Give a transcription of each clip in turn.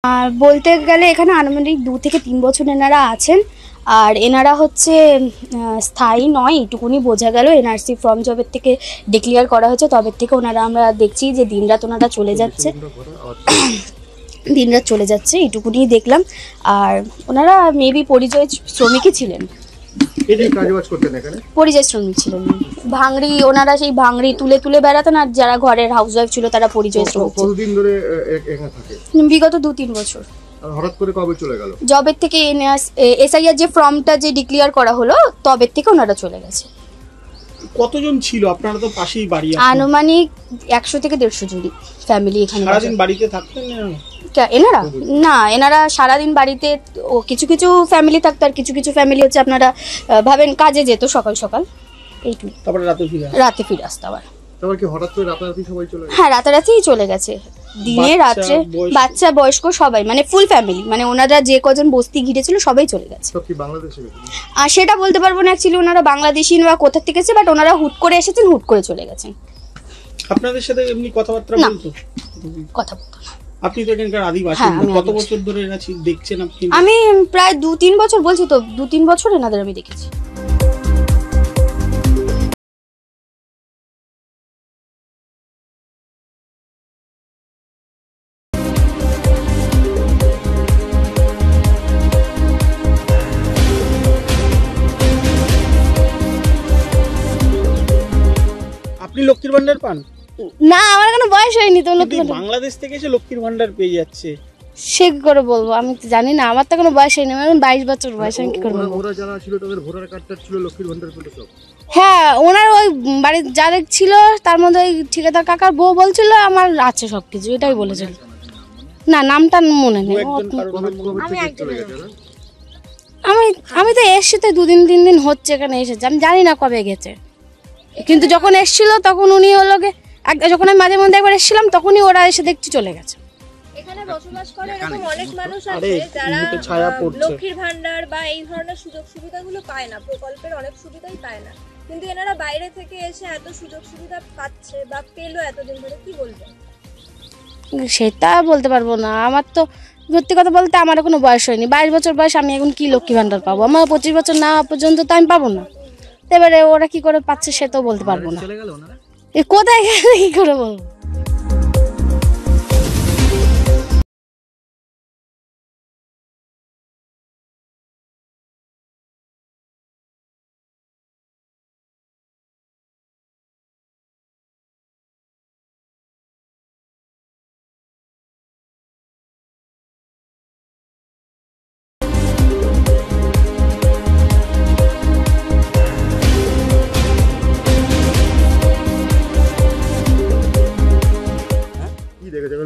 আর বলতে গেলে এখানে আনুমানিক 2 থেকে 3 বছর এনারা আছেন। আর এনারা হচ্ছে স্থায়ী নয়, এটুকুনি বোঝা গেল। এনআরসি ফর্ম জবের থেকে ডিক্লেয়ার করা হয়েছে, তবে থেকে ওনারা আমরা দেখছি যে দিনরাত ওনারা চলে যাচ্ছে, দিনরাত চলে যাচ্ছে, এইটুকুনি দেখলাম। আর ওনারা মেবি পরিযায়ী শ্রমিকই ছিলেন, পরিযায়ী শ্রমিক ছিলেন। ভাঙড়ি, ওনারা সেই ভাঙড়ি তুলে তুলে বেড়াতেন, আর যারা ঘরের হাউস ওয়াইফ ছিল তারা পরিযায়ী শ্রমিক। কতদিন ধরে এখানে থাকে? বিগত 2-3 বছর। হঠাৎ করে কবে চলে গেল? জবের থেকে এসআইআর যে ফর্মটা যে ডিক্লেয়ার করা হলো তবে থেকে ওনারা চলে গেছে। কতজন ছিল? আপনারা তো পাশেই বাড়ি। আনুমানিক 100 থেকে 150 জন ফ্যামিলি এখানে। সারাদিন বাড়িতে থাকতেন এনারা? না, এনারা সারাদিন বাড়িতে, ও কিছু কিছু ফ্যামিলি থাকতো, আর কিছু কিছু ফ্যামিলি হচ্ছে আপনারা ভাবেন কাজে যেত সকাল সকাল, এইটুকু, তারপরে রাতে ফিরে আসতো আবার। তারপর কি হঠাৎ করে রাতারাতি সবাই চলে গেছে? হ্যাঁ, রাতারাতিই চলে গেছে, দিনে রাত্রে, বাচ্চা বয়স্ক সবাই, মানে ফুল ফ্যামিলি, মানে ওনারা যে কজন বস্তি ঘিরেছিল সবাই চলে গেছে। সব কি বাংলাদেশে? আর সেটা বলতে পারবো না, অ্যাকচুয়ালি ওনারা বাংলাদেশি বা কোথা থেকে এসেছে, বাট ওনারা হুট করে এসেছেন, হুট করে চলে গেছেন। আপনাদের সাথে এমনি কথাবার্তা বলতো? কথা বলতো না। আপনি তো এখানকার আদিবাসী, কত বছর ধরে দেখছেন আপনি? আমি প্রায় 2-3 বছর, বলছি তো 2-3 বছর এনাদের আমি দেখেছি। আপনি লক্ষ্মীর ভান্ডার পান? না, আমার কোনো বয়স হয়নি তো। বাংলাদেশ থেকে এসে লক্ষ্মীর ভান্ডার পেয়ে যাচ্ছে, সে কি করে বলবো, আমি তো জানি না, আমার তো কোনো বয়স হয়নি, আমার 22 বছর বয়স, আমি কি করে বলবো? ওরা যারা ছিল তাদের ভোটার কার্ডটা ছিল লক্ষ্মীর ভান্ডার পেল সব? হ্যাঁ, ওনার ওই বাড়ির যাদের ছিল তার মধ্যে ওই ঠিকাদার কাকার বউ বলছিল আমার আছে সবকিছু, এটাই বলেছিল। না, নামটা মনে নেই। আমি তো এসছি তো 2-3 দিন হচ্ছে এখানে এসেছে, আমি জানি না কবে গেছে, কিন্তু যখন এসেছিল তখন উনি হলো যখন আমি মাঝে মধ্যে একবার এসেছিলাম তখনই ওরা এসে দেখছি চলে গেছে। এখানে বসবাস করে এরকম অনেক মানুষ আছে যারা লক্ষ্মীর ভান্ডার বা এই ধরনের সুযোগ সুবিধাগুলো পায় না, প্রকল্পের অনেক সুবিধাই পায় না, কিন্তু এনারা বাইরে থেকে এসে এত সুযোগ সুবিধা পাচ্ছে বা পেলো এতদিন ধরে, কি বলবেন? সেটা বলতে পারবো না, আমার তো সত্যি কথা বলতে আমার কোনো বয়স হয়নি, 22 বছর বয়স, আমি এখন কি লক্ষ্মী ভান্ডার পাবো? আমার 25 বছর না পর্যন্ত তো আমি পাবো না। এবারে ওরা কি করে পাচ্ছে সে তো বলতে পারবো না, কোথায় গেলে কি করে বলবো?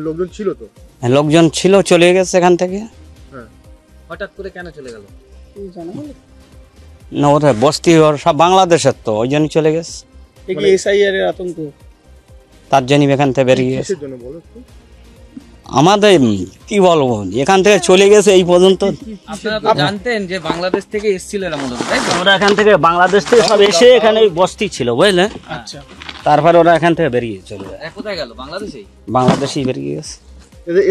লোকজন ছিল তো? লোকজন ছিল, চলে গেছে এখান থেকে। হঠাৎ করে কেন চলে গেল? না, ওরা বস্তি ওর সব বাংলাদেশের, তো ওই জন্য চলে গেছে। এসআইআর এর আতঙ্ক, তার জন্য এখান থেকে বেরিয়ে গেছে। আমাদের কি বলবো, এখান থেকে চলে গেছে এই পর্যন্ত। আপনারা তো জানতেন যে বাংলাদেশ থেকে এসেছিল এরা মূলত, তাই তো? ওরা এখান থেকে বাংলাদেশ থেকে সব এসে এখানে বস্তি ছিল, বুঝলে? আচ্ছা, তারপর ওরা এখান থেকে বেরিয়ে চলে গেছে। কোথায় গেল? বাংলাদেশেই? বাংলাদেশেই বেরিয়ে গেছে।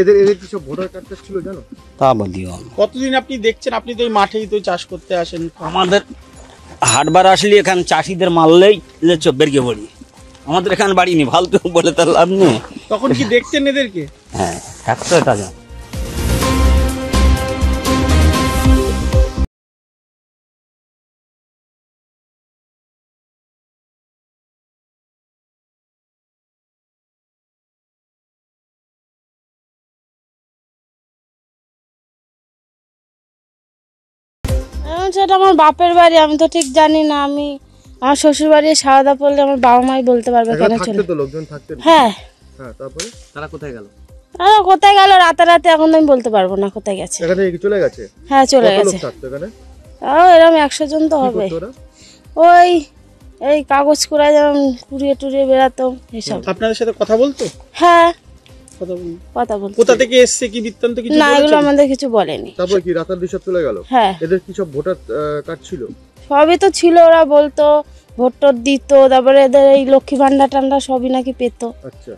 এদের কি সব ভোটার কার্ডটা ছিল জানো? তা বলিও। কতদিন আপনি দেখছেন? আপনি তো এই মাঠেই তো চাষ করতে আসেন। আমাদের হাটবার আসলে এখানে চাষিদের মারলেই বেরিয়ে পড়ি, আমাদের এখানে বাড়ি নেই, ফালতু বলে তার লাভ নেই। তখন কি দেখতেন এদেরকে? হ্যাঁ, একশো এটা জান। সেটা আমার বাপের বাড়ি, আমি তো ঠিক জানি না। আমার শ্বশুর বাড়ি সারদা পড়লে আমার বাবা মাই বলতে পারবে কেন চলে। হ্যাঁ, তারপরে তারা কোথায় গেল? কোথায় গেল রাতারাতি এখন আমি বলতে পারবো না কোথায় গেছে। এখানে কি চলে গেছে? হ্যাঁ, চলে গেছে। এরকম 100 জন তো হবে। ওই এই কাগজ কুড়ায় যেমন কুড়িয়ে টুড়িয়ে বেড়াতো এইসব। আপনাদের সাথে কথা বলতো? হ্যাঁ, কথা বলতো। কোথা থেকে এসেছে কি বৃত্তান্ত কিছু না, এগুলো আমাদের কিছু বলেনি। তারপর কি রাতারাতি সব চলে গেল? হ্যাঁ। এদের কি সব ভোটার কার্ড ছিল? সবই তো ছিল, ওরা বলতো ভোট দিত, তারপরে এদের এই লক্ষ্মী ভান্ডার টান্ডার সবই নাকি পেতো। আচ্ছা,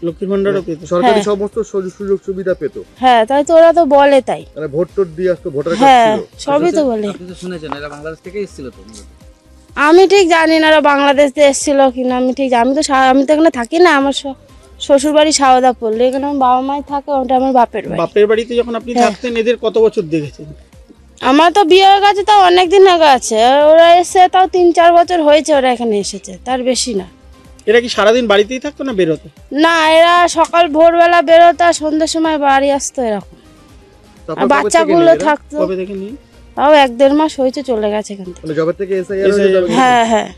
লক্ষ্মীর ভান্ডারও পেত। সরকারি হ্যাঁ। সমস্ত সুযোগ সুবিধা পেতো, হ্যাঁ তাই তো ওরা তো বলে তাই। মানে ভোট টোট দিয়ে আসতো, ভোটার কার্ড হ্যাঁ ছিল। সবই তো বলে। আপনি তো শুনেছেন এরা বাংলাদেশ থেকে এসেছিল তো মূলত। আমি ঠিক জানি না ওরা বাংলাদেশ থেকে এসেছিল কিনা, আমি ঠিক আমি তো এখানে থাকি না, আমার শ্বশুর বাড়ি সাওদা পড়লে, এখানে আমার বাবা মাই থাকে, ওটা আমার বাপের বাড়ি। বাপের বাড়িতে যখন আপনি থাকতেন এদের কত বছর দেখেছেন? আমার তো বিয়ে হয়ে গেছে তাও অনেক দিন আগে আছে, ওরা এসে তাও 3-4 বছর হয়েছে ওরা এখানে এসেছে, তার বেশি না। এরা কি সারাদিন বাড়িতেই থাকতো না বেরোতো? না এরা সকাল ভোরবেলা বেরোতো আর সন্ধ্যের সময় বাড়ি আসতো এরকম। তারপর আর কবে থেকে বাচ্চাগুলো নিয়ে এরা? থাকতো, কবে থেকে নিয়ে? তাও 1-1.5 মাস হয়েছে চলে গেছে এখান থেকে। মানে জবের থেকে এসআইআর হয়ে যাবে। হ্যাঁ হ্যাঁ